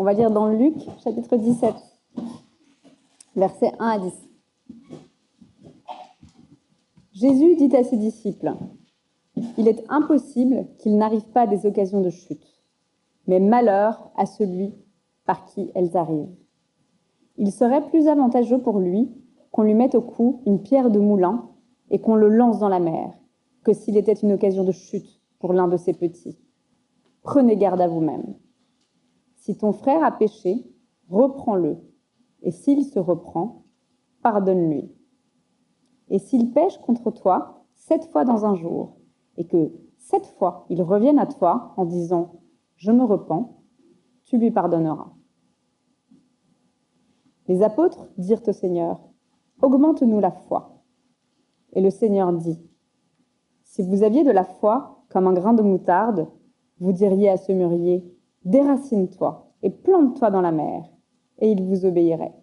On va lire dans Luc, chapitre 17, versets 1 à 10. Jésus dit à ses disciples, « Il est impossible qu'il n'arrive pas des occasions de chute, mais malheur à celui par qui elles arrivent. Il serait plus avantageux pour lui qu'on lui mette au cou une pierre de moulin et qu'on le lance dans la mer, que s'il était une occasion de chute pour l'un de ses petits. Prenez garde à vous-même. Si ton frère a péché, reprends-le, et s'il se reprend, pardonne-lui. Et s'il pêche contre toi 7 fois dans un jour, et que 7 fois il revienne à toi en disant « Je me repens », tu lui pardonneras. Les apôtres dirent au Seigneur « Augmente-nous la foi ». Et le Seigneur dit « Si vous aviez de la foi comme un grain de moutarde, vous diriez à ce mûrier « Déracine-toi et plante-toi dans la mer », et il vous obéirait.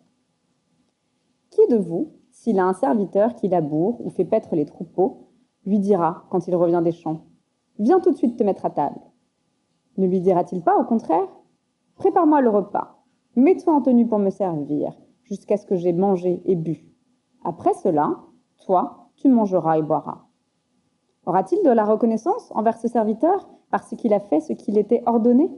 Qui de vous, s'il a un serviteur qui laboure ou fait paître les troupeaux, lui dira, quand il revient des champs, « Viens tout de suite te mettre à table ». Ne lui dira-t-il pas, au contraire, « Prépare-moi le repas, mets-toi en tenue pour me servir, jusqu'à ce que j'aie mangé et bu. Après cela, toi, tu mangeras et boiras. » Aura-t-il de la reconnaissance envers ce serviteur parce qu'il a fait ce qu'il était ordonné?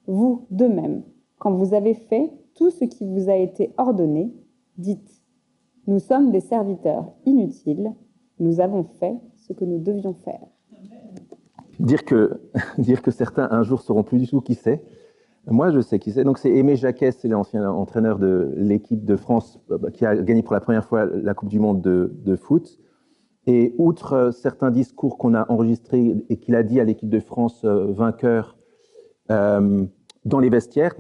Vous, de même, quand vous avez fait tout ce qui vous a été ordonné, dites « Nous sommes des serviteurs inutiles, nous avons fait ce que nous devions faire. » Dire que certains un jour sauront plus du tout qui c'est. Moi, je sais qui c'est. Donc, c'est Aimé Jacquet, c'est l'ancien entraîneur de l'équipe de France qui a gagné pour la première fois la Coupe du Monde de foot. Et outre certains discours qu'on a enregistrés et qu'il a dit à l'équipe de France vainqueur dans les vestiaires,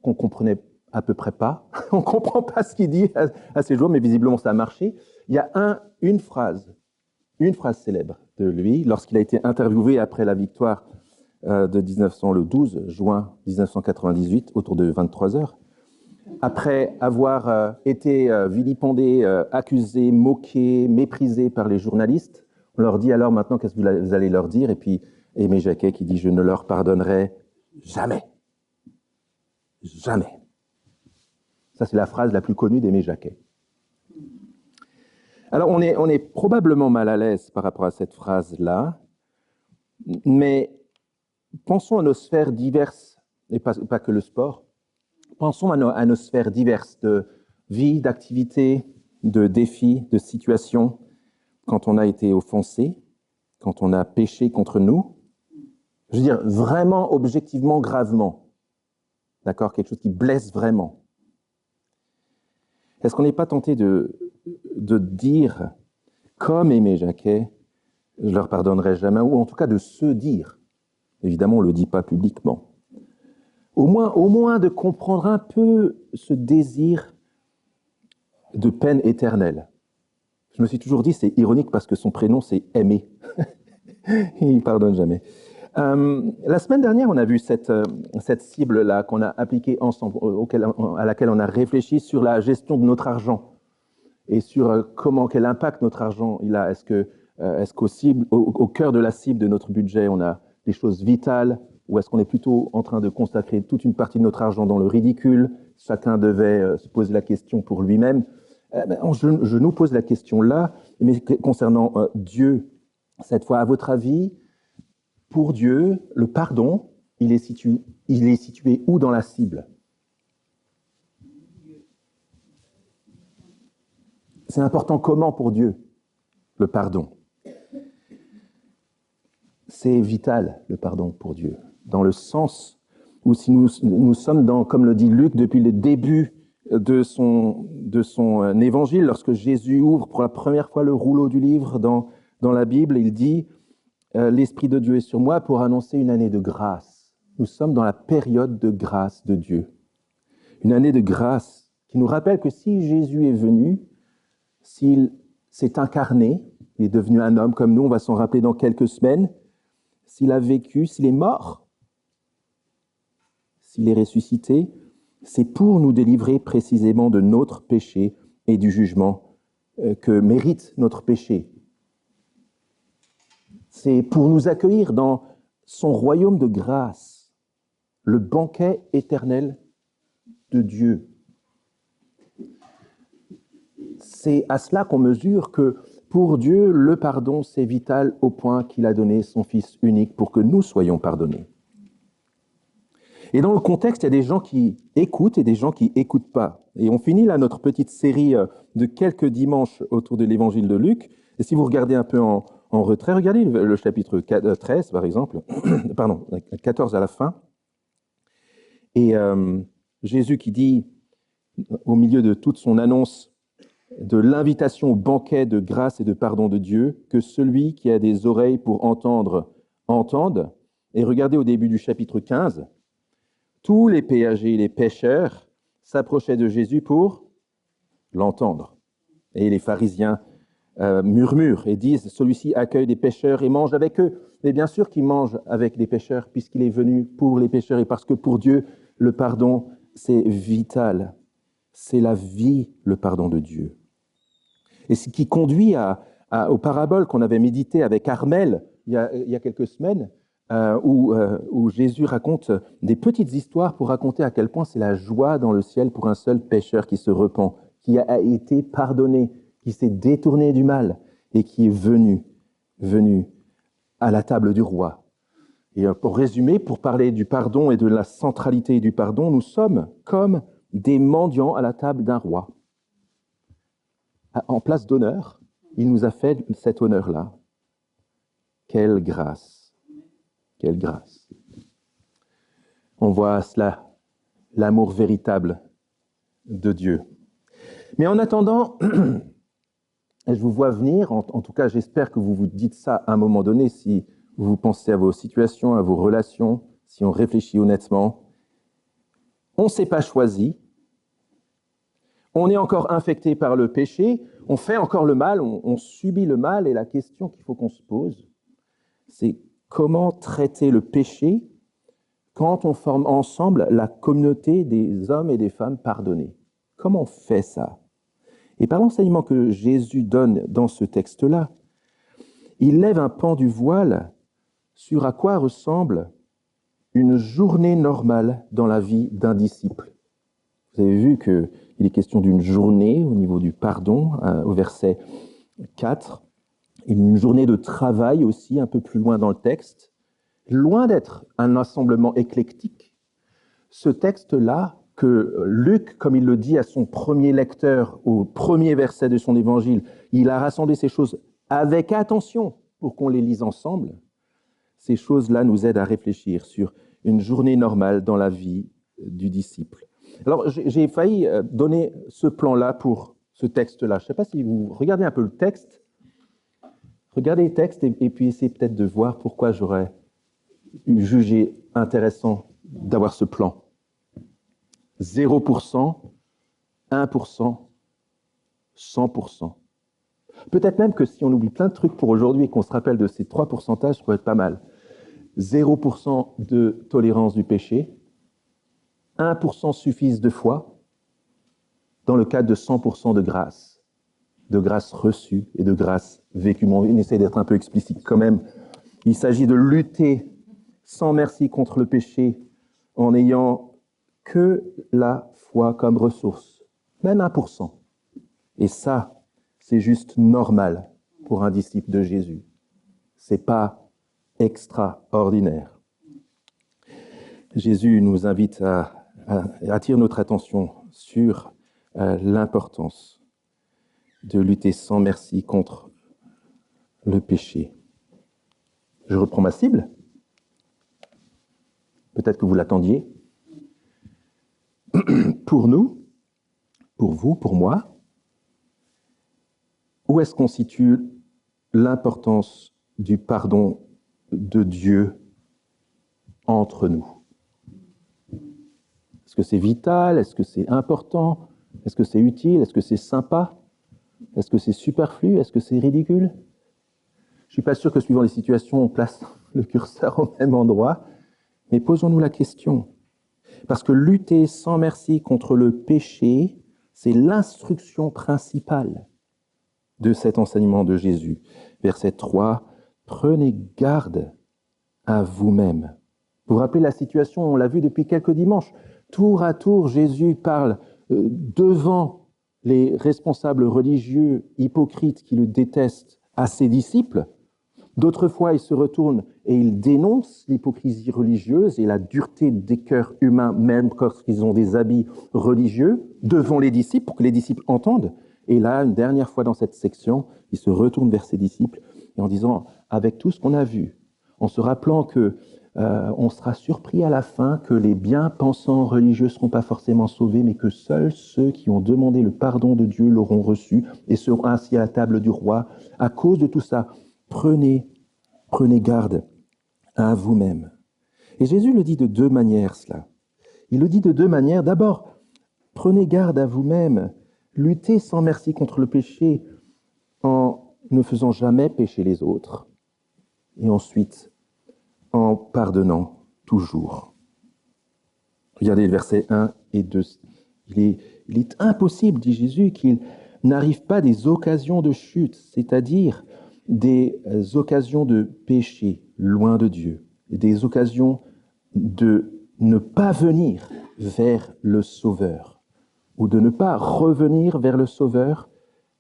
qu'on comprenait à peu près pas. On comprend pas ce qu'il dit à ces jours, mais visiblement ça a marché. Il y a une phrase célèbre de lui lorsqu'il a été interviewé après la victoire le 12 juin 1998, autour de 23 heures. Après avoir été vilipendé, accusé, moqué, méprisé par les journalistes, on leur dit alors maintenant qu'est-ce que vous allez leur dire? Et puis Aimé Jacquet qui dit « Je ne leur pardonnerai jamais. Jamais. » Ça, c'est la phrase la plus connue d'Aimé Jacquet. Alors, on est probablement mal à l'aise par rapport à cette phrase-là, mais pensons à nos sphères diverses, et pas que le sport. Pensons à nos sphères diverses de vie, d'activité, de défis, de situations, quand on a été offensé, quand on a péché contre nous. Je veux dire, vraiment, objectivement, gravement. D'accord? Quelque chose qui blesse vraiment. Est-ce qu'on n'est pas tenté de dire, comme Aimé Jacquet, je leur pardonnerai jamais, ou en tout cas de se dire, évidemment on ne le dit pas publiquement, au moins de comprendre un peu ce désir de peine éternelle. Je me suis toujours dit, c'est ironique parce que son prénom c'est Aimé, il ne pardonne jamais. La semaine dernière, on a vu cette cible-là qu'on a appliquée ensemble, à laquelle on a réfléchi sur la gestion de notre argent et sur quel impact notre argent il a. Est-ce qu'au cœur de la cible de notre budget, on a des choses vitales ou est-ce qu'on est plutôt en train de consacrer toute une partie de notre argent dans le ridicule? Chacun devait se poser la question pour lui-même. Je nous pose la question là, mais concernant Dieu, cette fois, à votre avis, pour Dieu, le pardon, il est situé où dans la cible? C'est important comment pour Dieu, le pardon? C'est vital, le pardon pour Dieu, dans le sens où si nous sommes comme le dit Luc, depuis le début de son évangile, lorsque Jésus ouvre pour la première fois le rouleau du livre dans la Bible, il dit « L'Esprit de Dieu est sur moi pour annoncer une année de grâce ». Nous sommes dans la période de grâce de Dieu. Une année de grâce qui nous rappelle que si Jésus est venu, s'il s'est incarné, il est devenu un homme comme nous, on va s'en rappeler dans quelques semaines, s'il a vécu, s'il est mort, s'il est ressuscité, c'est pour nous délivrer précisément de notre péché et du jugement que mérite notre péché. C'est pour nous accueillir dans son royaume de grâce. le banquet éternel de Dieu. C'est à cela qu'on mesure que pour Dieu, le pardon, c'est vital au point qu'il a donné son Fils unique pour que nous soyons pardonnés. Et dans le contexte, il y a des gens qui écoutent et des gens qui n'écoutent pas. Et on finit là notre petite série de quelques dimanches autour de l'évangile de Luc. Et si vous regardez un peu en retrait, regardez le chapitre 13, par exemple, pardon, 14 à la fin. Et Jésus qui dit, au milieu de toute son annonce de l'invitation au banquet de grâce et de pardon de Dieu, que celui qui a des oreilles pour entendre, entende. Et regardez au début du chapitre 15, tous les péagers et les pêcheurs s'approchaient de Jésus pour l'entendre. Et les pharisiens murmurent et disent, celui-ci accueille des pêcheurs et mange avec eux. Mais bien sûr qu'il mange avec les pêcheurs puisqu'il est venu pour les pêcheurs et parce que pour Dieu, le pardon, c'est vital. C'est la vie, le pardon de Dieu. Et ce qui conduit aux paraboles qu'on avait méditées avec Armel il y a quelques semaines, où Jésus raconte des petites histoires pour raconter à quel point c'est la joie dans le ciel pour un seul pécheur qui se repent, qui a été pardonné, qui s'est détourné du mal et qui est venu à la table du roi. Et pour résumer, pour parler du pardon et de la centralité du pardon, nous sommes comme des mendiants à la table d'un roi. En place d'honneur, il nous a fait cet honneur-là. Quelle grâce! Quelle grâce! On voit cela, l'amour véritable de Dieu. Mais en attendant, je vous vois venir, en tout cas j'espère que vous vous dites ça à un moment donné, si vous pensez à vos situations, à vos relations, si on réfléchit honnêtement. On ne s'est pas choisi, on est encore infecté par le péché, on fait encore le mal, on subit le mal, et la question qu'il faut qu'on se pose, c'est comment traiter le péché quand on forme ensemble la communauté des hommes et des femmes pardonnés? Comment on fait ça? Et par l'enseignement que Jésus donne dans ce texte-là, il lève un pan du voile sur à quoi ressemble une journée normale dans la vie d'un disciple. Vous avez vu qu'il est question d'une journée au niveau du pardon, au verset 4, une journée de travail aussi, un peu plus loin dans le texte. Loin d'être un assemblement éclectique, ce texte-là, que Luc, comme il le dit à son premier lecteur, au premier verset de son évangile, il a rassemblé ces choses avec attention pour qu'on les lise ensemble. Ces choses-là nous aident à réfléchir sur une journée normale dans la vie du disciple. Alors, j'ai failli donner ce plan-là pour ce texte-là. Je ne sais pas si vous regardez un peu le texte. Regardez le texte et puis essayez peut-être de voir pourquoi j'aurais jugé intéressant d'avoir ce plan. 0%, 1%, 100%. Peut-être même que si on oublie plein de trucs pour aujourd'hui et qu'on se rappelle de ces 3 pourcentages, ça pourrait être pas mal. 0% de tolérance du péché, 1% suffise de foi, dans le cadre de 100% de grâce reçue et de grâce vécue. On essaie d'être un peu explicite quand même. Il s'agit de lutter sans merci contre le péché en n'ayant que la foi comme ressource, même 1%. Et ça, c'est juste normal pour un disciple de Jésus. C'est pas extraordinaire. Jésus nous invite à attirer notre attention sur l'importance de lutter sans merci contre le péché. Je reprends ma cible. Peut-être que vous l'attendiez. Pour nous, pour vous, pour moi, où est-ce qu'on situe l'importance du pardon de Dieu entre nous? Est-ce que c'est vital? Est-ce que c'est important? Est-ce que c'est utile? Est-ce que c'est sympa? Est-ce que c'est superflu? Est-ce que c'est ridicule? Je ne suis pas sûr que suivant les situations, on place le curseur au même endroit, mais posons-nous la question. Parce que lutter sans merci contre le péché, c'est l'instruction principale de cet enseignement de Jésus. Verset 3, « Prenez garde à vous-même Vous vous rappelez la situation, on l'a vu depuis quelques dimanches. Tour à tour, Jésus parle devant les responsables religieux hypocrites qui le détestent à ses disciples. D'autres fois, il se retourne et il dénonce l'hypocrisie religieuse et la dureté des cœurs humains, même lorsqu'ils ont des habits religieux, devant les disciples, pour que les disciples entendent. Et là, une dernière fois dans cette section, il se retourne vers ses disciples et en disant, avec tout ce qu'on a vu, en se rappelant que on sera surpris à la fin que les bien-pensants religieux ne seront pas forcément sauvés, mais que seuls ceux qui ont demandé le pardon de Dieu l'auront reçu et seront assis à la table du roi. À cause de tout ça, prenez garde à vous-même. Et Jésus le dit de deux manières, cela. Il le dit de deux manières. D'abord, prenez garde à vous-même, luttez sans merci contre le péché en ne faisant jamais pécher les autres. Et ensuite, en pardonnant toujours. Regardez le verset 1 et 2. Il est impossible, dit Jésus, qu'il n'arrive pas des occasions de chute, c'est-à-dire des occasions de péché loin de Dieu, des occasions de ne pas venir vers le Sauveur, ou de ne pas revenir vers le Sauveur,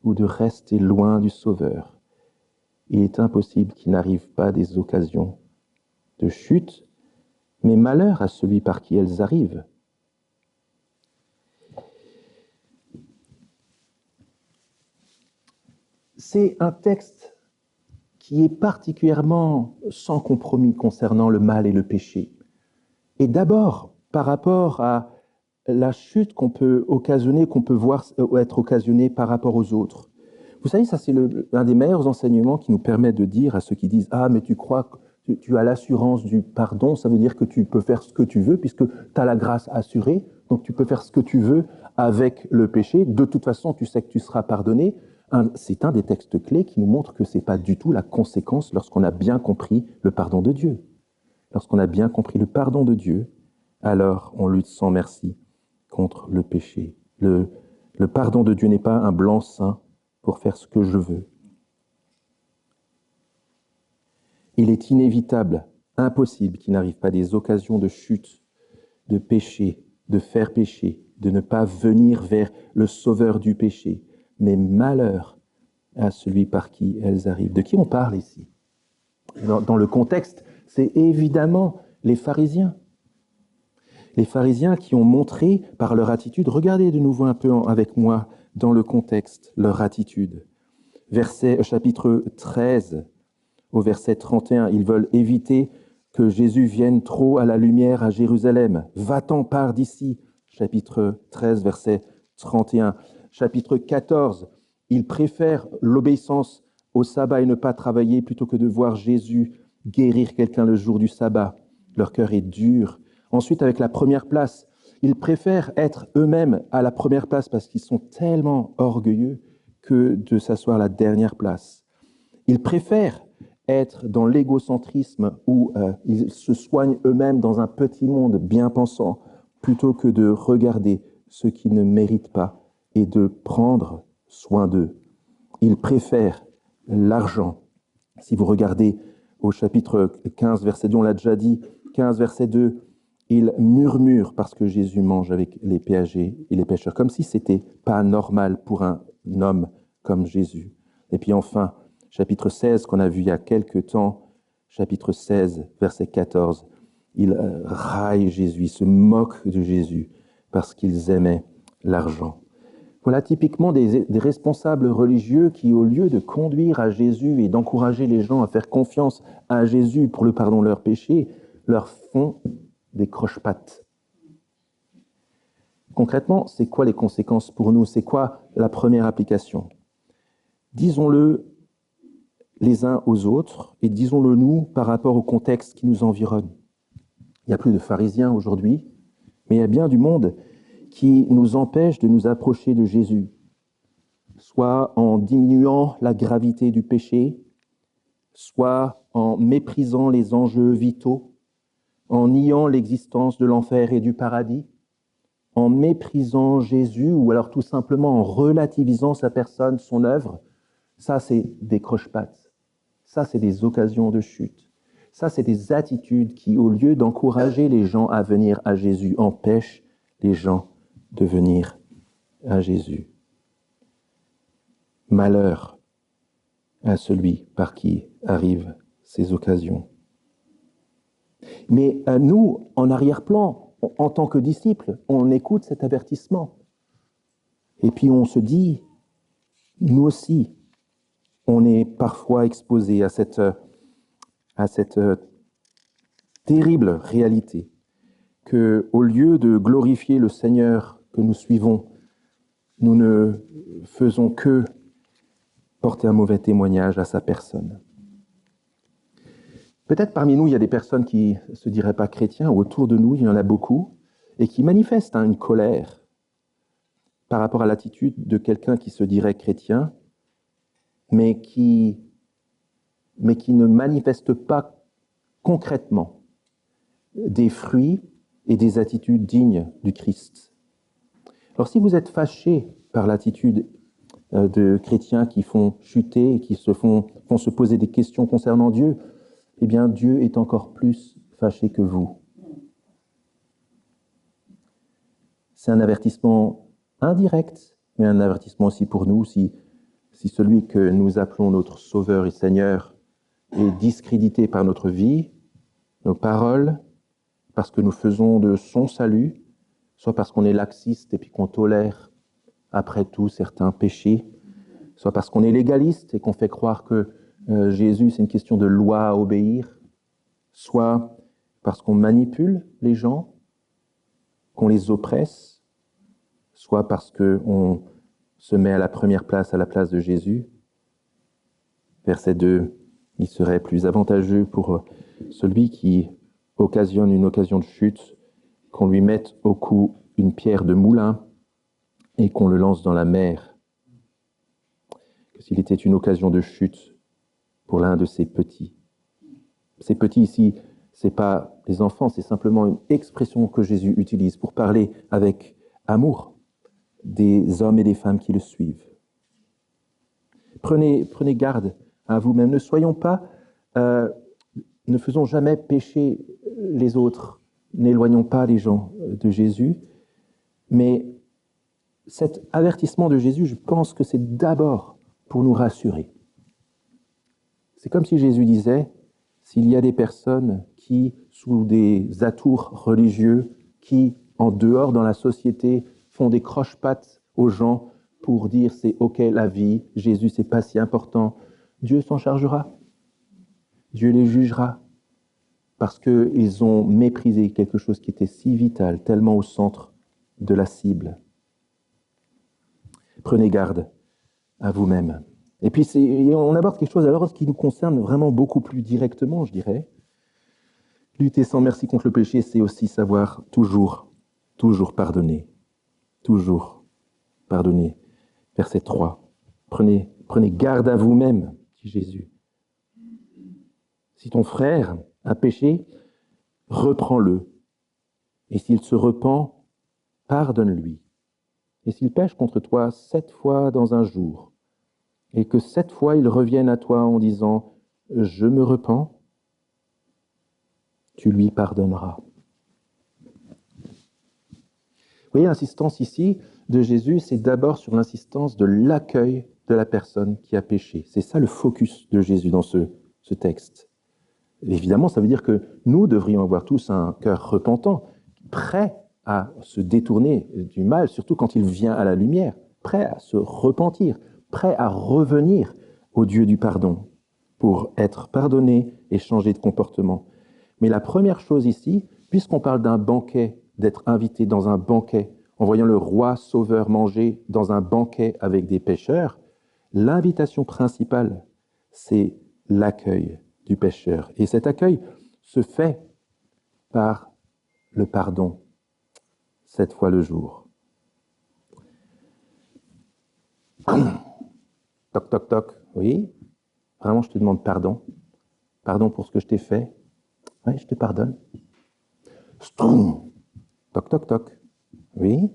ou de rester loin du Sauveur. Il est impossible qu'il n'arrive pas des occasions de chute, mais malheur à celui par qui elles arrivent. C'est un texte qui est particulièrement sans compromis concernant le mal et le péché. Et d'abord, par rapport à la chute qu'on peut occasionner, qu'on peut voir être occasionnée par rapport aux autres. Vous savez, ça c'est un des meilleurs enseignements qui nous permet de dire à ceux qui disent « Ah, mais tu crois que tu as l'assurance du pardon, ça veut dire que tu peux faire ce que tu veux, puisque tu as la grâce assurée, donc tu peux faire ce que tu veux avec le péché. De toute façon, tu sais que tu seras pardonné. » C'est un des textes clés qui nous montre que ce n'est pas du tout la conséquence lorsqu'on a bien compris le pardon de Dieu. Lorsqu'on a bien compris le pardon de Dieu, alors on lutte sans merci contre le péché. Le pardon de Dieu n'est pas un blanc-seing pour faire ce que je veux. Il est inévitable, impossible qu'il n'arrive pas des occasions de chute, de péché, de faire pécher, de ne pas venir vers le sauveur du péché. Mais malheur à celui par qui elles arrivent. De qui on parle ici ? Dans le contexte, c'est évidemment les pharisiens. Les pharisiens qui ont montré par leur attitude, regardez de nouveau un peu avec moi dans le contexte, leur attitude. Chapitre 13, au verset 31, ils veulent éviter que Jésus vienne trop à la lumière à Jérusalem. Va-t'en, pars d'ici. Chapitre 13, verset 31. Chapitre 14, ils préfèrent l'obéissance au sabbat et ne pas travailler plutôt que de voir Jésus guérir quelqu'un le jour du sabbat. Leur cœur est dur. Ensuite, avec la première place, ils préfèrent être eux-mêmes à la première place parce qu'ils sont tellement orgueilleux que de s'asseoir à la dernière place. Ils préfèrent être dans l'égocentrisme où ils se soignent eux-mêmes dans un petit monde bien pensant plutôt que de regarder ceux qui ne méritent pas et de prendre soin d'eux. Ils préfèrent l'argent. Si vous regardez au chapitre 15, verset 2, on l'a déjà dit, 15, verset 2, ils murmurent parce que Jésus mange avec les péagers et les pécheurs, comme si c'était pas normal pour un homme comme Jésus. Et puis enfin, chapitre 16, qu'on a vu il y a quelque temps, chapitre 16, verset 14, ils raillent Jésus, ils se moquent de Jésus parce qu'ils aimaient l'argent. Voilà typiquement des responsables religieux qui, au lieu de conduire à Jésus et d'encourager les gens à faire confiance à Jésus pour le pardon de leurs péchés, leur font des croche-pattes. Concrètement, c'est quoi les conséquences pour nous ? C'est quoi la première application ? Disons-le les uns aux autres et disons-le nous par rapport au contexte qui nous environne. Il n'y a plus de pharisiens aujourd'hui, mais il y a bien du monde qui nous empêche de nous approcher de Jésus, soit en diminuant la gravité du péché, soit en méprisant les enjeux vitaux, en niant l'existence de l'enfer et du paradis, en méprisant Jésus ou alors tout simplement en relativisant sa personne, son œuvre. Ça, c'est des croche-pattes. Ça, c'est des occasions de chute. Ça, c'est des attitudes qui, au lieu d'encourager les gens à venir à Jésus, empêchent les gens de venir à Jésus. Malheur à celui par qui arrivent ces occasions. Mais nous, en arrière-plan, en tant que disciples, on écoute cet avertissement. Et puis on se dit, nous aussi, on est parfois exposés à cette terrible réalité que, au lieu de glorifier le Seigneur que nous suivons, nous ne faisons que porter un mauvais témoignage à sa personne. Peut-être parmi nous, il y a des personnes qui ne se diraient pas chrétiens, ou autour de nous, il y en a beaucoup, et qui manifestent une colère par rapport à l'attitude de quelqu'un qui se dirait chrétien, mais qui ne manifeste pas concrètement des fruits et des attitudes dignes du Christ. Alors si vous êtes fâché par l'attitude de chrétiens qui font chuter, qui font se poser des questions concernant Dieu, eh bien Dieu est encore plus fâché que vous. C'est un avertissement indirect, mais un avertissement aussi pour nous, si celui que nous appelons notre Sauveur et Seigneur est discrédité par notre vie, nos paroles, parce que nous faisons de son salut, soit parce qu'on est laxiste et puis qu'on tolère après tout certains péchés, soit parce qu'on est légaliste et qu'on fait croire que Jésus c'est une question de loi à obéir, soit parce qu'on manipule les gens, qu'on les oppresse, soit parce qu'on se met à la première place, à la place de Jésus. Verset 2, il serait plus avantageux pour celui qui occasionne une occasion de chute, qu'on lui mette au cou une pierre de moulin et qu'on le lance dans la mer. Que s'il était une occasion de chute pour l'un de ces petits. Ces petits ici, ce n'est pas les enfants, c'est simplement une expression que Jésus utilise pour parler avec amour des hommes et des femmes qui le suivent. Prenez garde à vous-même. Ne soyons pas, ne faisons jamais pécher les autres. N'éloignons pas les gens de Jésus. Mais cet avertissement de Jésus, je pense que c'est d'abord pour nous rassurer. C'est comme si Jésus disait, s'il y a des personnes qui, sous des atours religieux, qui, en dehors dans la société, font des croche-pattes aux gens pour dire c'est ok la vie, Jésus c'est pas si important, Dieu s'en chargera. Dieu les jugera parce qu'ils ont méprisé quelque chose qui était si vital, tellement au centre de la cible. Prenez garde à vous-même. Et puis on aborde quelque chose alors qui nous concerne vraiment beaucoup plus directement, je dirais. Lutter sans merci contre le péché, c'est aussi savoir toujours pardonner. Toujours pardonner. Verset 3. Prenez garde à vous-même, dit Jésus. Si ton frère a péché, reprends-le. Et s'il se repent, pardonne-lui. Et s'il pêche contre toi 7 fois dans un jour, et que 7 fois il revienne à toi en disant « Je me repens », tu lui pardonneras. Vous voyez, l'insistance ici de Jésus, c'est d'abord sur l'insistance de l'accueil de la personne qui a péché. C'est ça le focus de Jésus dans ce texte. Et évidemment, ça veut dire que nous devrions avoir tous un cœur repentant, prêt à se détourner du mal, surtout quand il vient à la lumière, prêt à se repentir, prêt à revenir au Dieu du pardon pour être pardonné et changer de comportement. Mais la première chose ici, puisqu'on parle d'un banquet, d'être invité dans un banquet, en voyant le roi sauveur manger dans un banquet avec des pécheurs, l'invitation principale, c'est l'accueil du pécheur. Et cet accueil se fait par le pardon, 7 fois le jour. Toc, toc, toc. Oui, vraiment, je te demande pardon. Pardon pour ce que je t'ai fait. Oui, je te pardonne. Stroum. Toc, toc, toc. Oui,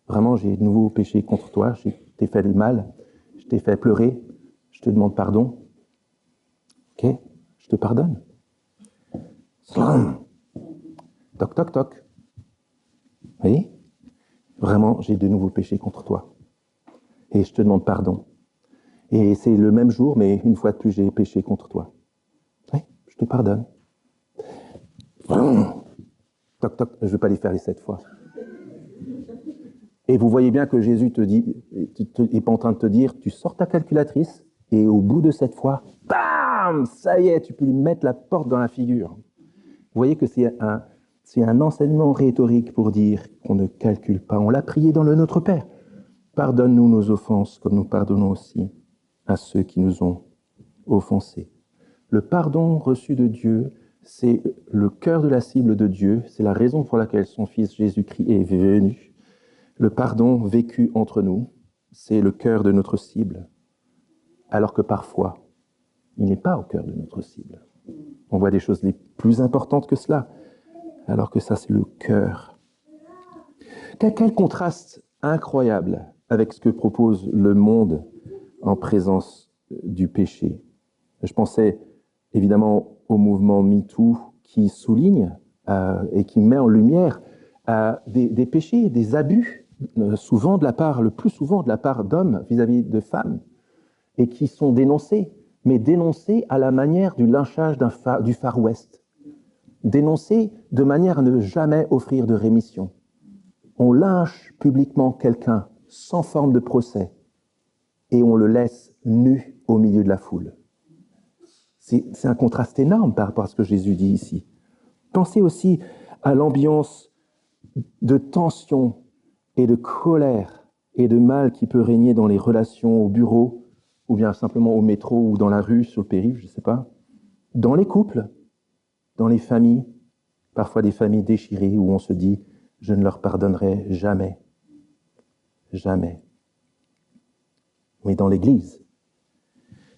vraiment, j'ai de nouveau péché contre toi. Je t'ai fait le mal. Je t'ai fait pleurer. Je te demande pardon. Ok, je te pardonne. Slam. Toc, toc, toc. Vous voyez? Vraiment, j'ai de nouveaux péchés contre toi. Et je te demande pardon. Et c'est le même jour, mais une fois de plus, j'ai péché contre toi. Oui, je te pardonne. Toc, toc, je ne veux pas les faire les 7 fois. Et vous voyez bien que Jésus te dit, n'est pas en train de te dire, tu sors ta calculatrice, et au bout de 7 fois, bam, ça y est, tu peux lui mettre la porte dans la figure. Vous voyez que c'est un enseignement rhétorique pour dire qu'on ne calcule pas. On l'a prié dans le Notre Père. Pardonne-nous nos offenses, comme nous pardonnons aussi à ceux qui nous ont offensés. Le pardon reçu de Dieu, c'est le cœur de la cible de Dieu, c'est la raison pour laquelle son Fils Jésus-Christ est venu. Le pardon vécu entre nous, c'est le cœur de notre cible, alors que parfois, il n'est pas au cœur de notre cible. On voit des choses les plus importantes que cela, alors que ça, c'est le cœur. Quel contraste incroyable avec ce que propose le monde en présence du péché. Je pensais évidemment au mouvement MeToo qui souligne et qui met en lumière des péchés, des abus, souvent de la part, le plus souvent de la part d'hommes vis-à-vis de femmes, et qui sont dénoncés, mais dénoncés à la manière du lynchage du Far West, dénoncés de manière à ne jamais offrir de rémission. On lynche publiquement quelqu'un sans forme de procès et on le laisse nu au milieu de la foule. C'est un contraste énorme par rapport à ce que Jésus dit ici. Pensez aussi à l'ambiance de tension et de colère et de mal qui peut régner dans les relations au bureau ou bien simplement au métro ou dans la rue, sur le périph', je ne sais pas. Dans les couples, dans les familles, parfois des familles déchirées où on se dit « je ne leur pardonnerai jamais, jamais ». Mais dans l'Église,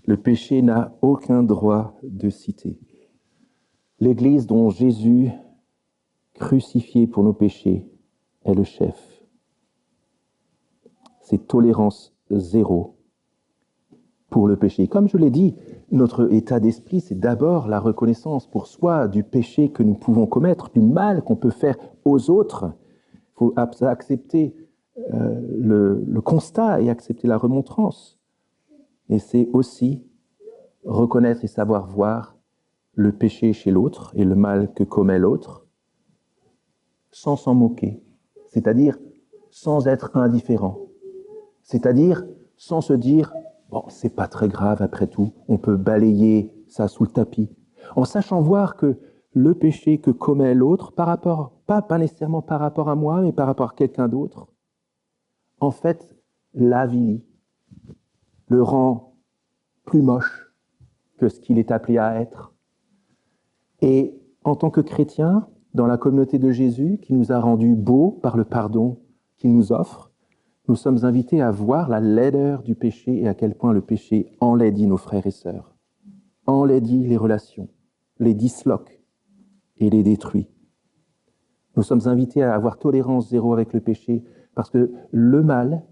le péché n'a aucun droit de citer. L'Église dont Jésus, crucifié pour nos péchés, est le chef. C'est tolérance zéro pour le péché. Comme je l'ai dit, notre état d'esprit, c'est d'abord la reconnaissance pour soi du péché que nous pouvons commettre, du mal qu'on peut faire aux autres. Il faut accepter le constat et accepter la remontrance. Et c'est aussi reconnaître et savoir voir le péché chez l'autre et le mal que commet l'autre, sans s'en moquer, c'est-à-dire sans être indifférent, c'est-à-dire sans se dire « bon, c'est pas très grave après tout, on peut balayer ça sous le tapis », en sachant voir que le péché que commet l'autre, par rapport, pas nécessairement par rapport à moi, mais par rapport à quelqu'un d'autre, en fait, l'avilit, le rend plus moche que ce qu'il est appelé à être. Et en tant que chrétien, dans la communauté de Jésus, qui nous a rendus beaux par le pardon qu'il nous offre, nous sommes invités à voir la laideur du péché et à quel point le péché enlaidit nos frères et sœurs, enlaidit les relations, les disloque et les détruit. Nous sommes invités à avoir tolérance zéro avec le péché parce que le mal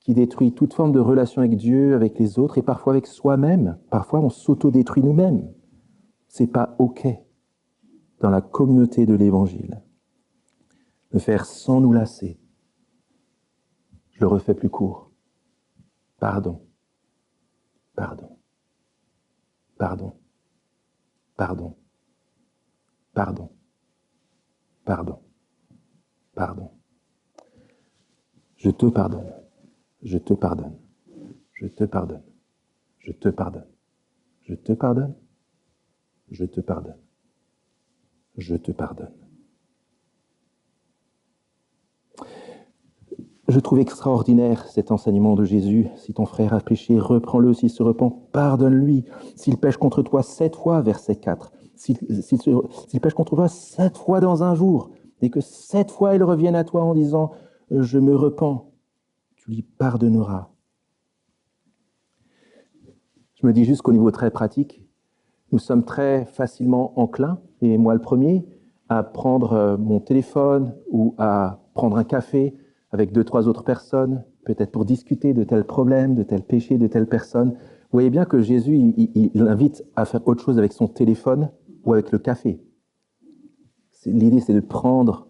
qui détruit toute forme de relation avec Dieu, avec les autres et parfois avec soi-même, parfois on s'autodétruit nous-mêmes. C'est pas OK dans la communauté de l'Évangile. Le faire sans nous lasser. Je le refais plus court. Pardon. Pardon. Pardon. Pardon. Pardon. Pardon. Pardon. Je te pardonne. Je te pardonne. Je te pardonne. Je te pardonne. Je te pardonne. Je te pardonne. Je te pardonne. Je trouve extraordinaire cet enseignement de Jésus. Si ton frère a péché, reprends-le. S'il se repent, pardonne-lui. S'il pêche contre toi 7 fois, verset 4. S'il pêche contre toi 7 fois dans un jour, et que 7 fois il revienne à toi en disant « je me repens », tu lui pardonneras. Je me dis juste qu'au niveau très pratique, nous sommes très facilement enclins, et moi le premier, à prendre mon téléphone ou à prendre un café avec 2-3 autres personnes, peut-être pour discuter de tel problème, de tel péché, de telle personne. Vous voyez bien que Jésus, il invite à faire autre chose avec son téléphone ou avec le café. L'idée, c'est de prendre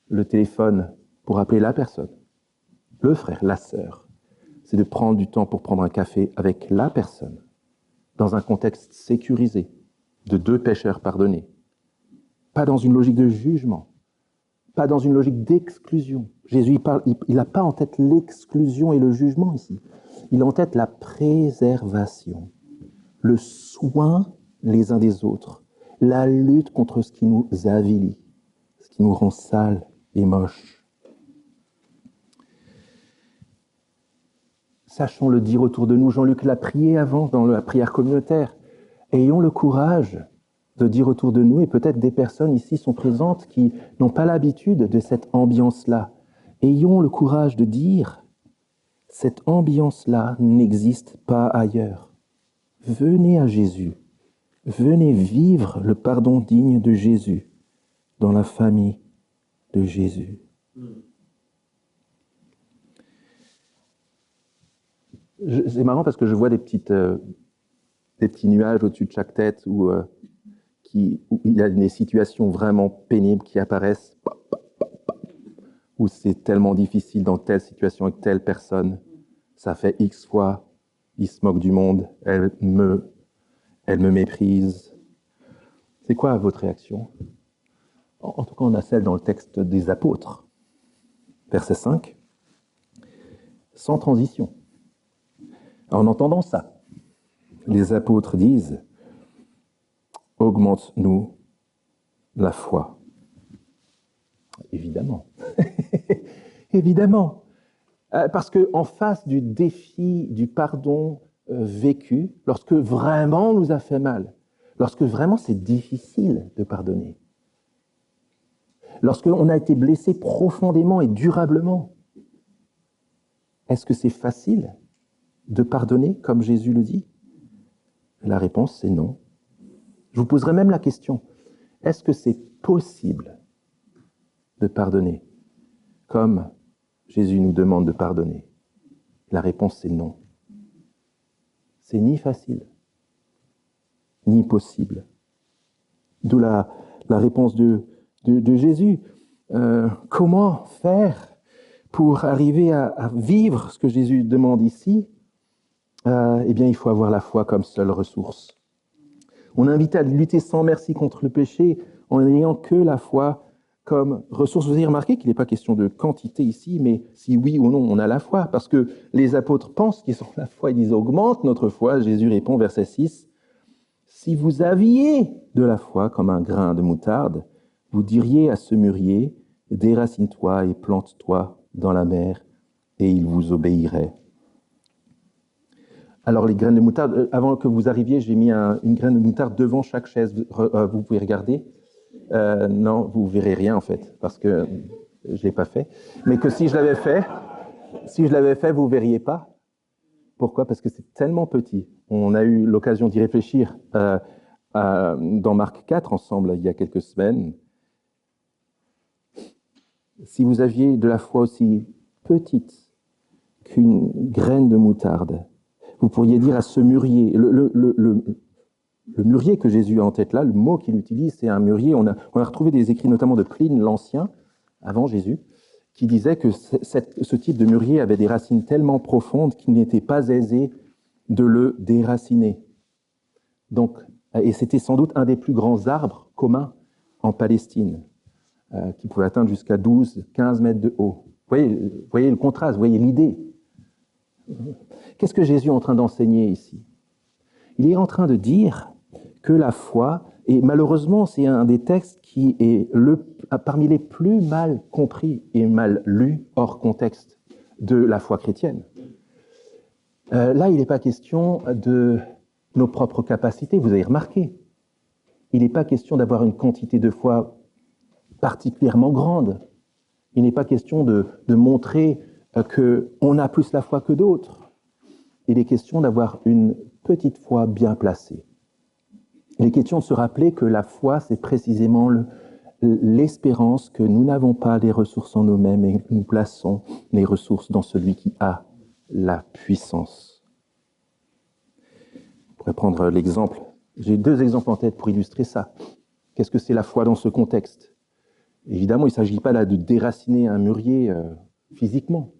le téléphone pour appeler la personne, le frère, la sœur. C'est de prendre du temps pour prendre un café avec la personne, dans un contexte sécurisé, de 2 pécheurs pardonnés. Pas dans une logique de jugement, pas dans une logique d'exclusion. Jésus, il n'a pas en tête l'exclusion et le jugement ici. Il a en tête la préservation, le soin les uns des autres, la lutte contre ce qui nous avilit, ce qui nous rend sales et moches. Sachons le dire autour de nous. Jean-Luc l'a prié avant dans la prière communautaire. Ayons le courage de dire autour de nous, et peut-être des personnes ici sont présentes qui n'ont pas l'habitude de cette ambiance-là. Ayons le courage de dire, cette ambiance-là n'existe pas ailleurs. Venez à Jésus. Venez vivre le pardon digne de Jésus dans la famille de Jésus. C'est marrant parce que je vois des petits nuages au-dessus de chaque tête où il y a des situations vraiment pénibles qui apparaissent, où c'est tellement difficile dans telle situation avec telle personne. Ça fait X fois, il se moque du monde, elle me méprise. C'est quoi votre réaction ? En tout cas, on a celle dans le texte des apôtres. Verset 5. Sans transition. En entendant ça, les apôtres disent « Augmente-nous la foi ». Évidemment. Évidemment. Parce qu'en face du défi du pardon vécu, lorsque vraiment on nous a fait mal, lorsque vraiment c'est difficile de pardonner, lorsqu'on a été blessé profondément et durablement, est-ce que c'est facile de pardonner comme Jésus le dit ? La réponse, c'est non. Je vous poserai même la question, est-ce que c'est possible de pardonner comme Jésus nous demande de pardonner ? La réponse, c'est non. C'est ni facile, ni possible. D'où la réponse de Jésus. Comment faire pour arriver à vivre ce que Jésus demande ici ? Eh bien, il faut avoir la foi comme seule ressource. On est invité à lutter sans merci contre le péché en n'ayant que la foi comme ressource. Vous avez remarqué qu'il n'est pas question de quantité ici, mais si oui ou non on a la foi, parce que les apôtres pensent qu'ils ont la foi, ils disent « augmente notre foi ». Jésus répond, verset 6, « Si vous aviez de la foi comme un grain de moutarde, vous diriez à ce mûrier, déracine-toi et plante-toi dans la mer, et il vous obéirait. » Alors les graines de moutarde, avant que vous arriviez, j'ai mis une graine de moutarde devant chaque chaise. Vous pouvez regarder. Non, vous verrez rien en fait, parce que je l'ai pas fait. Mais que si je l'avais fait, vous verriez pas. Pourquoi ? Parce que c'est tellement petit. On a eu l'occasion d'y réfléchir dans Marc 4 ensemble il y a quelques semaines. Si vous aviez de la foi aussi petite qu'une graine de moutarde, vous pourriez dire à ce mûrier, le mûrier que Jésus a en tête là, le mot qu'il utilise, c'est un mûrier. On a retrouvé des écrits notamment de Pline l'Ancien, avant Jésus, qui disait que ce type de mûrier avait des racines tellement profondes qu'il n'était pas aisé de le déraciner. Donc, et c'était sans doute un des plus grands arbres communs en Palestine, qui pouvait atteindre jusqu'à 12-15 mètres de haut. Vous voyez le contraste, vous voyez l'idée. Qu'est-ce que Jésus est en train d'enseigner ici ? Il est en train de dire que la foi, et malheureusement c'est un des textes qui est parmi les plus mal compris et mal lus hors contexte de la foi chrétienne. Là, il n'est pas question de nos propres capacités, vous avez remarqué. Il n'est pas question d'avoir une quantité de foi particulièrement grande. Il n'est pas question de montrer qu'on a plus la foi que d'autres. Il est question d'avoir une petite foi bien placée. Il est question de se rappeler que la foi, c'est précisément l'espérance que nous n'avons pas les ressources en nous-mêmes et que nous plaçons les ressources dans celui qui a la puissance. On pourrait prendre l'exemple. J'ai 2 exemples en tête pour illustrer ça. Qu'est-ce que c'est la foi dans ce contexte ? Évidemment, il ne s'agit pas là de déraciner un mûrier physiquement.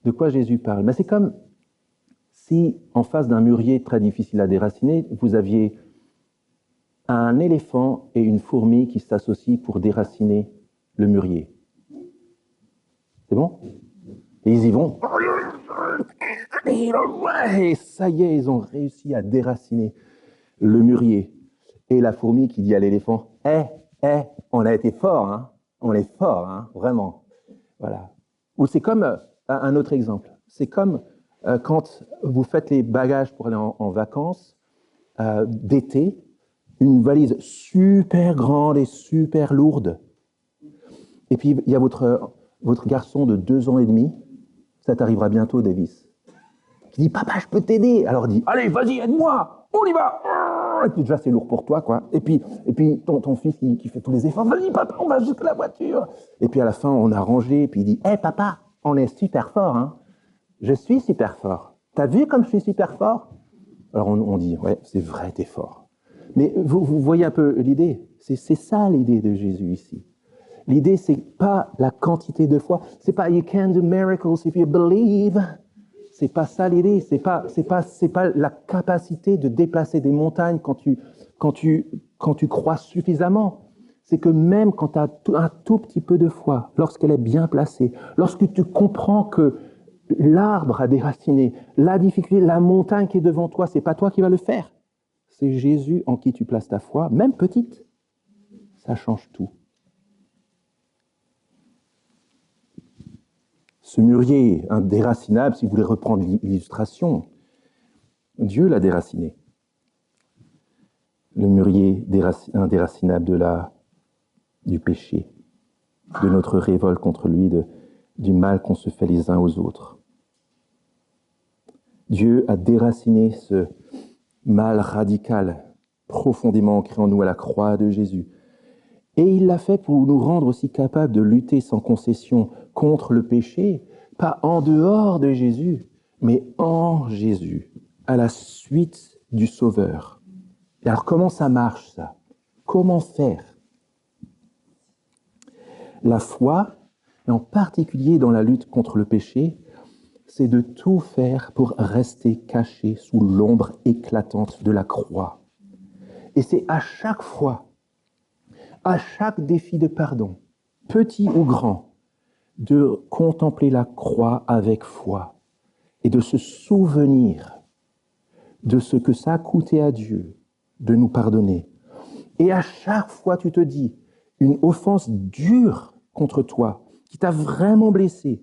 De quoi Jésus parle? Ben, c'est comme si, en face d'un mûrier très difficile à déraciner, vous aviez un éléphant et une fourmi qui s'associent pour déraciner le mûrier. C'est bon? Et ils y vont. Et ça y est, ils ont réussi à déraciner le mûrier. Et la fourmi qui dit à l'éléphant, on a été fort, hein? On est fort, hein? Vraiment. Voilà. Ou c'est comme un autre exemple. C'est comme quand vous faites les bagages pour aller en vacances d'été, une valise super grande et super lourde. Et puis, il y a votre garçon de 2 ans et demi, ça t'arrivera bientôt, Davis, qui dit « Papa, je peux t'aider !» Alors, il dit « Allez, vas-y, aide-moi, on y va !» Et puis, déjà, c'est lourd pour toi, quoi. Et puis ton fils qui fait tous les efforts « Vas-y, papa, on va jusqu'à la voiture !» Et puis, à la fin, on a rangé, et puis il dit « Hé, papa, on est super fort, hein !» Je suis super fort. T'as vu comme je suis super fort? Alors, on dit « Ouais, c'est vrai, t'es fort. » Mais vous voyez un peu l'idée. C'est ça l'idée de Jésus ici. L'idée, c'est pas la quantité de foi. C'est pas you can do miracles if you believe. C'est pas ça l'idée. C'est pas la capacité de déplacer des montagnes quand tu crois suffisamment. C'est que même quand tu as un tout petit peu de foi, lorsqu'elle est bien placée, lorsque tu comprends que l'arbre a déraciné, la difficulté, la montagne qui est devant toi, c'est pas toi qui vas le faire. C'est Jésus en qui tu places ta foi, même petite. Ça change tout. Ce mûrier indéracinable, si vous voulez reprendre l'illustration, Dieu l'a déraciné. Le mûrier indéracinable du péché, de notre révolte contre lui, du mal qu'on se fait les uns aux autres. Dieu a déraciné ce mal radical, profondément ancré en nous à la croix de Jésus. Et il l'a fait pour nous rendre aussi capables de lutter sans concession contre le péché, pas en dehors de Jésus, mais en Jésus, à la suite du Sauveur. Et alors comment ça marche ça? Comment faire? La foi, et en particulier dans la lutte contre le péché, c'est de tout faire pour rester caché sous l'ombre éclatante de la croix. Et c'est à chaque fois, à chaque défi de pardon, petit ou grand, de contempler la croix avec foi et de se souvenir de ce que ça a coûté à Dieu de nous pardonner. Et à chaque fois, tu te dis, une offense dure contre toi, qui t'a vraiment blessé,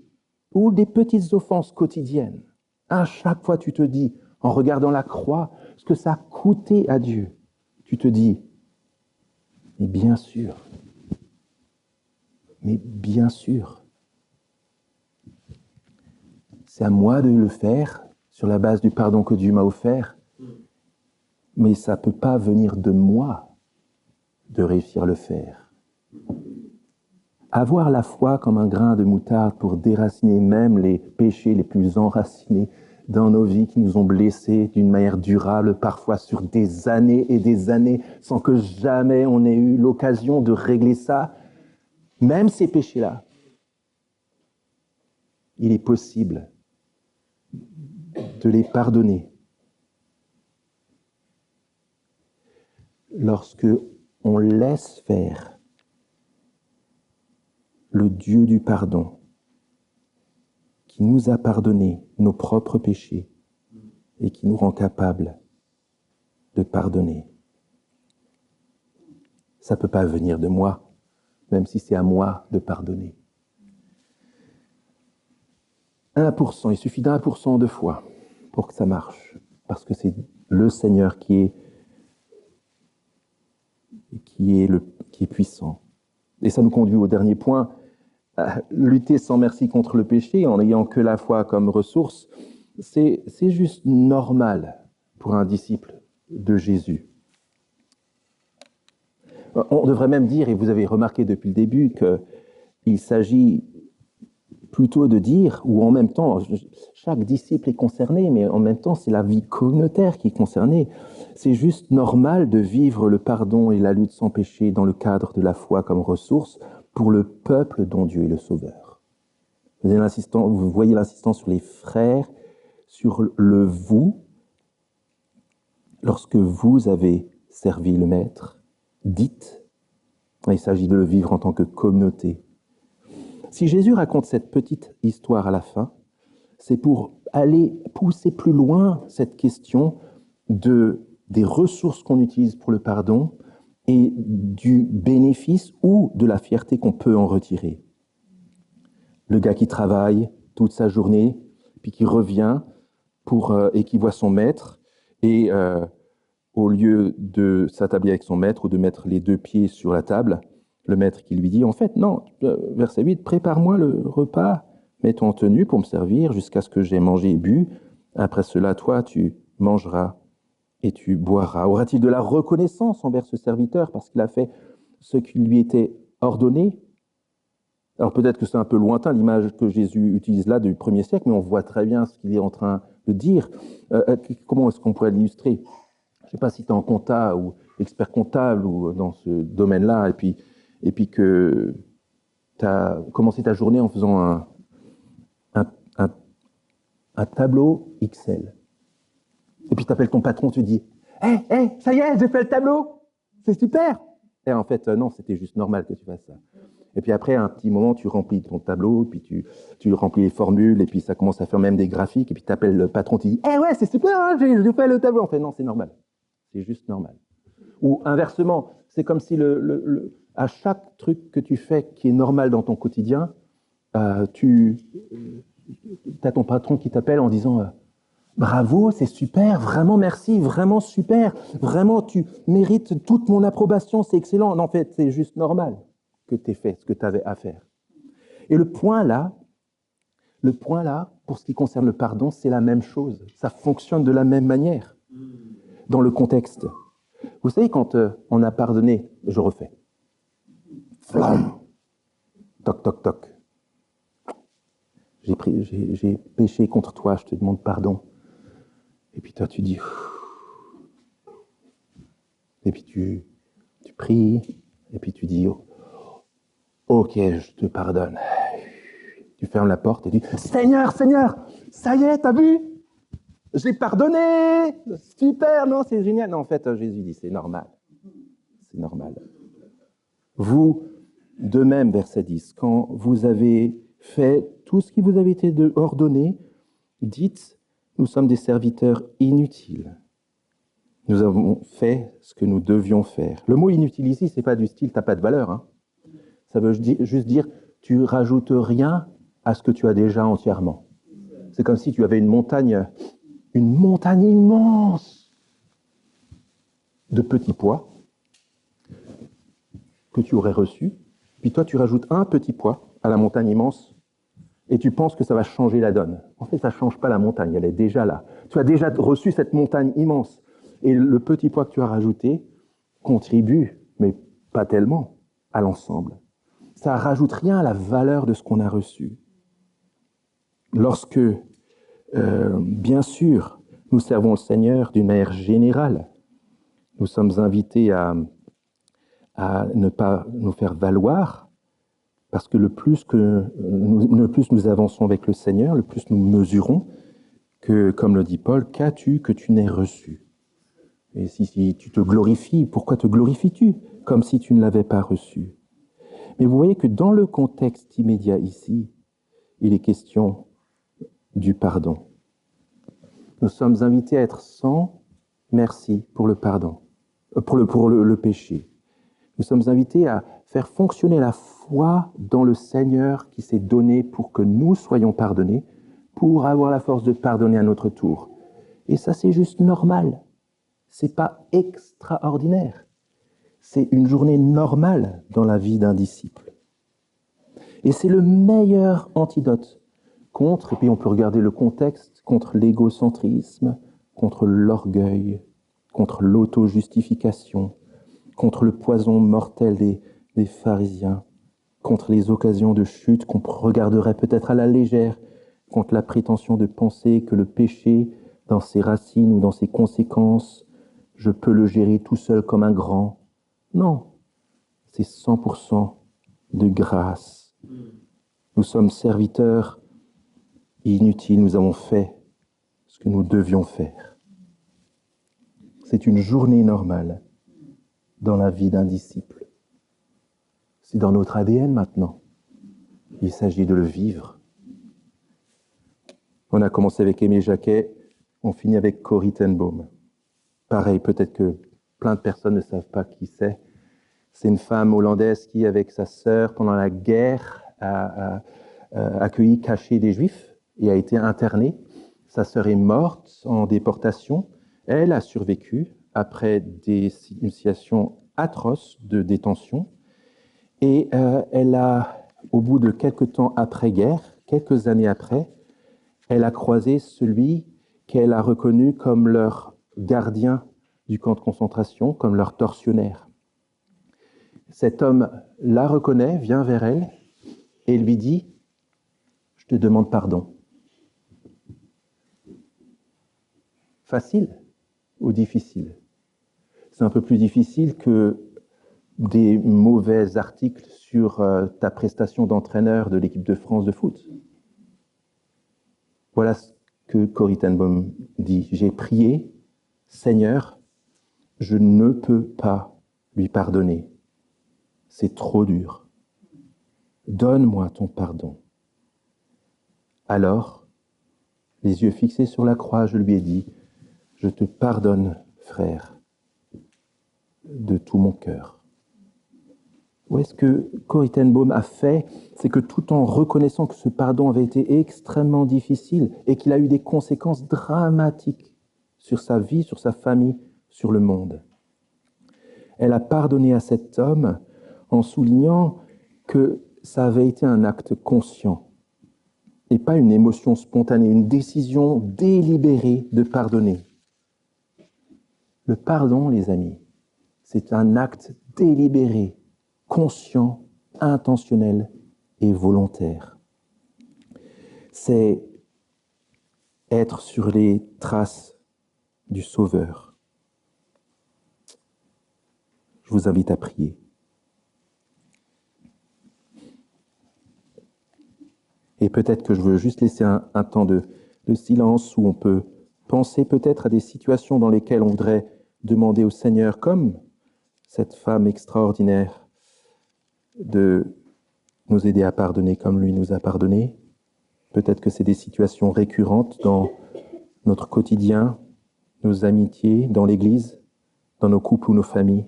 ou des petites offenses quotidiennes, à chaque fois, tu te dis, en regardant la croix, ce que ça a coûté à Dieu, tu te dis, mais bien sûr, c'est à moi de le faire sur la base du pardon que Dieu m'a offert, mais ça ne peut pas venir de moi de réussir à le faire. Avoir la foi comme un grain de moutarde pour déraciner même les péchés les plus enracinés dans nos vies qui nous ont blessés d'une manière durable, parfois sur des années et des années, sans que jamais on ait eu l'occasion de régler ça, même ces péchés-là. Il est possible de les pardonner lorsque on laisse faire le Dieu du pardon qui nous a pardonné nos propres péchés et qui nous rend capables de pardonner. Ça ne peut pas venir de moi, même si c'est à moi de pardonner. 1%, il suffit d'1% de foi pour que ça marche, parce que c'est le Seigneur qui est puissant. Et ça nous conduit au dernier point, lutter sans merci contre le péché en n'ayant que la foi comme ressource, c'est juste normal pour un disciple de Jésus. On devrait même dire, et vous avez remarqué depuis le début, qu'il s'agit plutôt de dire, ou en même temps, chaque disciple est concerné, mais en même temps, c'est la vie communautaire qui est concernée. C'est juste normal de vivre le pardon et la lutte sans péché dans le cadre de la foi comme ressource, pour le peuple dont Dieu est le sauveur. Vous voyez l'insistance sur les frères, sur le vous. Lorsque vous avez servi le Maître, dites, il s'agit de le vivre en tant que communauté. Si Jésus raconte cette petite histoire à la fin, c'est pour aller pousser plus loin cette question des ressources qu'on utilise pour le pardon et du bénéfice ou de la fierté qu'on peut en retirer. Le gars qui travaille toute sa journée, puis qui revient et qui voit son maître, et au lieu de s'attabler avec son maître ou de mettre les 2 pieds sur la table, le maître qui lui dit, en fait, non, verset 8, prépare-moi le repas, mets-toi en tenue pour me servir jusqu'à ce que j'ai mangé et bu. Après cela, toi, tu mangeras et tu boiras. Aura-t-il de la reconnaissance envers ce serviteur parce qu'il a fait ce qui lui était ordonné? Alors peut-être que c'est un peu lointain l'image que Jésus utilise là du 1er siècle, mais on voit très bien ce qu'il est en train de dire. Comment est-ce qu'on pourrait l'illustrer? Je ne sais pas si tu es en compta ou expert comptable ou dans ce domaine-là, et puis que tu as commencé ta journée en faisant un tableau Excel. Et puis tu appelles ton patron, tu dis hey, ça y est, j'ai fait le tableau, c'est super. Et en fait, non, c'était juste normal que tu fasses ça. Et puis après, à un petit moment, tu remplis ton tableau, puis tu remplis les formules, et puis ça commence à faire même des graphiques, et puis tu appelles le patron, tu dis ouais, c'est super, hein, j'ai fait le tableau. En fait, non, c'est normal. C'est juste normal. Ou inversement, c'est comme si à chaque truc que tu fais qui est normal dans ton quotidien, tu as ton patron qui t'appelle en disant bravo, c'est super, vraiment merci, vraiment super, vraiment tu mérites toute mon approbation, c'est excellent. Non, en fait, c'est juste normal que tu aies fait ce que tu avais à faire. Et le point là, pour ce qui concerne le pardon, c'est la même chose. Ça fonctionne de la même manière dans le contexte. Vous savez, quand on a pardonné, je refais. Flamme. Toc, toc, toc. J'ai péché contre toi, je te demande pardon. Et puis toi, tu dis... Et puis tu pries, et puis tu dis... Ok, je te pardonne. Tu fermes la porte et tu dis... Seigneur, Seigneur, ça y est, t'as vu? J'ai pardonné. Super, non, c'est génial. Non, en fait, Jésus dit, c'est normal. C'est normal. Vous, de même, verset 10, quand vous avez fait tout ce qui vous avait été ordonné, dites, nous sommes des serviteurs inutiles. Nous avons fait ce que nous devions faire. Le mot inutile ici, c'est pas du style, t'as pas de valeur. Hein. Ça veut juste dire, tu rajoutes rien à ce que tu as déjà entièrement. C'est comme si tu avais une montagne immense de petits pois que tu aurais reçus, puis toi tu rajoutes un petit pois à la montagne immense et tu penses que ça va changer la donne. En fait, ça ne change pas la montagne, elle est déjà là. Tu as déjà reçu cette montagne immense et le petit pois que tu as rajouté contribue, mais pas tellement, à l'ensemble. Ça ne rajoute rien à la valeur de ce qu'on a reçu. Lorsque, bien sûr, nous servons le Seigneur d'une manière générale, nous sommes invités à ne pas nous faire valoir, parce que le plus nous avançons avec le Seigneur, le plus nous mesurons que, comme le dit Paul, qu'as-tu que tu n'aies reçu? Et si tu te glorifies, pourquoi te glorifies-tu? Comme si tu ne l'avais pas reçu. Mais vous voyez que dans le contexte immédiat ici, il est question du pardon. Nous sommes invités à être sans merci pour le pardon, pour le péché. Nous sommes invités à faire fonctionner la foi dans le Seigneur qui s'est donné pour que nous soyons pardonnés, pour avoir la force de pardonner à notre tour. Et ça, c'est juste normal. C'est pas extraordinaire. C'est une journée normale dans la vie d'un disciple. Et c'est le meilleur antidote contre, et puis on peut regarder le contexte, contre l'égocentrisme, contre l'orgueil, contre l'auto-justification, contre le poison mortel des pharisiens, contre les occasions de chute qu'on regarderait peut-être à la légère, contre la prétention de penser que le péché, dans ses racines ou dans ses conséquences, je peux le gérer tout seul comme un grand. Non, c'est 100% de grâce. Nous sommes serviteurs inutiles, nous avons fait ce que nous devions faire. C'est une journée normale dans la vie d'un disciple. C'est dans notre ADN maintenant. Il s'agit de le vivre. On a commencé avec Aimé Jacquet, on finit avec Corrie ten Boom. Pareil, peut-être que plein de personnes ne savent pas qui c'est. C'est une femme hollandaise qui, avec sa sœur, pendant la guerre, a accueilli, caché des Juifs et a été internée. Sa sœur est morte en déportation. Elle a survécu après une situation atroce de détention. Et elle a, au bout de quelques temps après-guerre, quelques années après, elle a croisé celui qu'elle a reconnu comme leur gardien du camp de concentration, comme leur tortionnaire. Cet homme la reconnaît, vient vers elle et lui dit « Je te demande pardon ». Facile ou difficile? C'est un peu plus difficile que des mauvais articles sur ta prestation d'entraîneur de l'équipe de France de foot. Voilà ce que Corrie ten Boom dit. J'ai prié, Seigneur, je ne peux pas lui pardonner. C'est trop dur. Donne-moi ton pardon. Alors, les yeux fixés sur la croix, je lui ai dit, je te pardonne, frère, de tout mon cœur. Ou est-ce que Corrie ten Boom a fait, c'est que tout en reconnaissant que ce pardon avait été extrêmement difficile et qu'il a eu des conséquences dramatiques sur sa vie, sur sa famille, sur le monde. Elle a pardonné à cet homme en soulignant que ça avait été un acte conscient et pas une émotion spontanée, une décision délibérée de pardonner. Le pardon, les amis, c'est un acte délibéré, conscient, intentionnel et volontaire. C'est être sur les traces du Sauveur. Je vous invite à prier. Et peut-être que je veux juste laisser un temps de silence où on peut penser peut-être à des situations dans lesquelles on voudrait demander au Seigneur, comme cette femme extraordinaire, de nous aider à pardonner comme lui nous a pardonné. Peut-être que c'est des situations récurrentes dans notre quotidien, nos amitiés, dans l'Église, dans nos couples ou nos familles.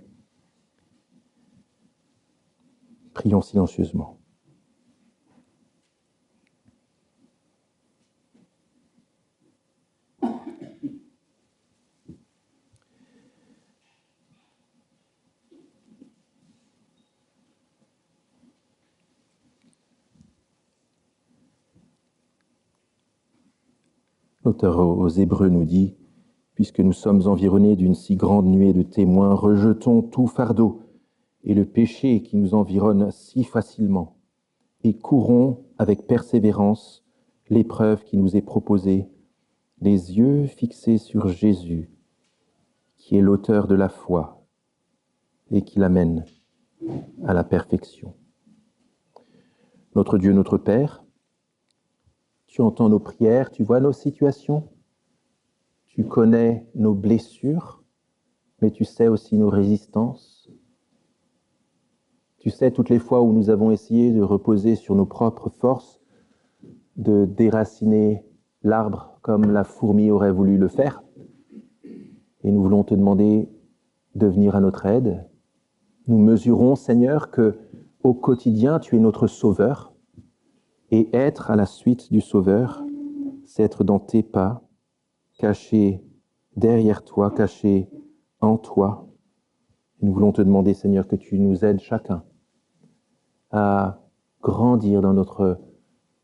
Prions silencieusement. L'auteur aux Hébreux nous dit, puisque nous sommes environnés d'une si grande nuée de témoins, rejetons tout fardeau et le péché qui nous environne si facilement, et courons avec persévérance l'épreuve qui nous est proposée, les yeux fixés sur Jésus, qui est l'auteur de la foi et qui l'amène à la perfection. Notre Dieu, notre Père, tu entends nos prières, tu vois nos situations, tu connais nos blessures, mais tu sais aussi nos résistances. Tu sais toutes les fois où nous avons essayé de reposer sur nos propres forces, de déraciner l'arbre comme la fourmi aurait voulu le faire. Et nous voulons te demander de venir à notre aide. Nous mesurons, Seigneur, que au quotidien, tu es notre Sauveur. Et être à la suite du Sauveur, c'est être dans tes pas, caché derrière toi, caché en toi. Nous voulons te demander, Seigneur, que tu nous aides chacun à grandir dans notre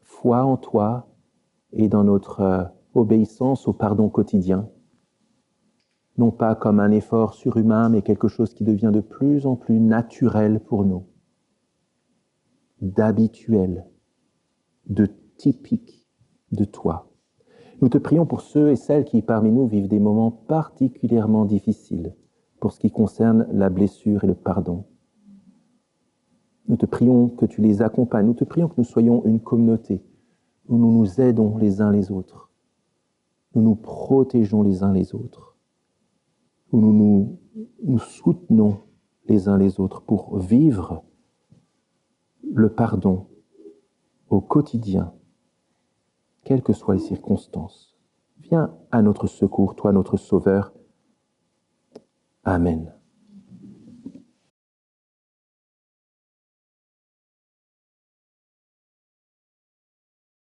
foi en toi et dans notre obéissance au pardon quotidien. Non pas comme un effort surhumain, mais quelque chose qui devient de plus en plus naturel pour nous, d'habituel, de typique de toi. Nous te prions pour ceux et celles qui parmi nous vivent des moments particulièrement difficiles pour ce qui concerne la blessure et le pardon. Nous te prions que tu les accompagnes. Nous te prions que nous soyons une communauté où nous nous aidons les uns les autres. Nous nous protégeons les uns les autres. Où nous soutenons les uns les autres pour vivre le pardon au quotidien, quelles que soient les circonstances. Viens à notre secours, toi notre Sauveur. Amen.